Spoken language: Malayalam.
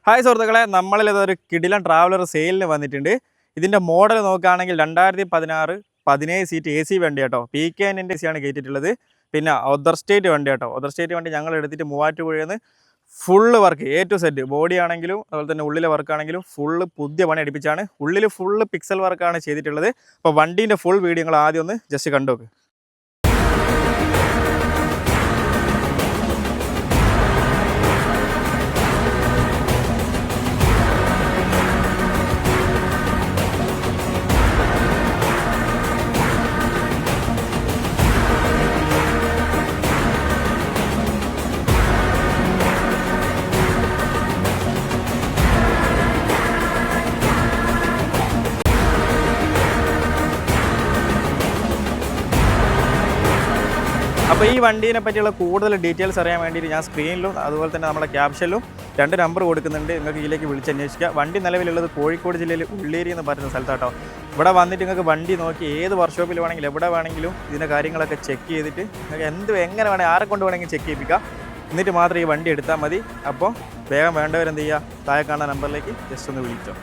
ഹായ് സുഹൃത്തുക്കളെ, നമ്മളിതൊരു കിടിലൻ ട്രാവലർ സെയിലിന് വന്നിട്ടുണ്ട്. ഇതിൻ്റെ മോഡൽ നോക്കുകയാണെങ്കിൽ 2016 സീറ്റ് AC വണ്ടി കേട്ടോ. PKNൻ്റെ AC ആണ് കയറ്റിയിട്ടുള്ളത്. പിന്നെ ഒദർ സ്റ്റേറ്റ് വണ്ടി കേട്ടോ. ഒദർ സ്റ്റേറ്റ് വണ്ടി ഞങ്ങൾ എടുത്തിട്ട് മൂവാറ്റുപുഴയിൽ നിന്ന് full work A to Z, body ആണെങ്കിലും അതുപോലെ തന്നെ ഉള്ളിലെ വർക്കാണെങ്കിലും ഫുള്ള് പുതിയ പണി അടുപ്പിച്ചാണ്. ഉള്ളിൽ ഫുള്ള് പിക്സൽ വർക്കാണ് ചെയ്തിട്ടുള്ളത്. അപ്പോൾ വണ്ടീൻ്റെ ഫുൾ വീഡിയോ നിങ്ങൾ ആദ്യം ഒന്ന് ജസ്റ്റ് കണ്ടു. അപ്പോൾ ഈ വണ്ടീനെ പറ്റിയുള്ള കൂടുതൽ ഡീറ്റെയിൽസ് അറിയാൻ വേണ്ടിയിട്ട് ഞാൻ സ്ക്രീനിലും അതുപോലെ തന്നെ നമ്മുടെ ക്യാപ്ഷനിലും 2 നമ്പർ കൊടുക്കുന്നുണ്ട്. നിങ്ങൾക്ക് ഇതിലേക്ക് വിളിച്ചന്വേഷിക്കുക. വണ്ടി നിലവിലുള്ളത് കോഴിക്കോട് ജില്ലയിൽ ഉള്ളേരി എന്ന് പറയുന്ന സ്ഥലത്താട്ടോ. ഇവിടെ വന്നിട്ട് നിങ്ങൾക്ക് വണ്ടി നോക്കി ഏത് വർക്ക്ഷോപ്പിൽ വേണമെങ്കിലും എവിടെ വേണമെങ്കിലും ഇതിൻ്റെ കാര്യങ്ങളൊക്കെ ചെക്ക് ചെയ്തിട്ട് നിങ്ങൾക്ക് എങ്ങനെ വേണമെങ്കിൽ ആരെ കൊണ്ട് വേണമെങ്കിൽ ചെക്ക് ചെയ്യിപ്പിക്കുക. എന്നിട്ട് മാത്രം ഈ വണ്ടി എടുത്താൽ മതി. അപ്പോൾ വേഗം വേണ്ടവരെന്ത് ചെയ്യുക, താഴെ കാണുന്ന നമ്പറിലേക്ക് ജസ്റ്റ് ഒന്ന് വിളിച്ചോ.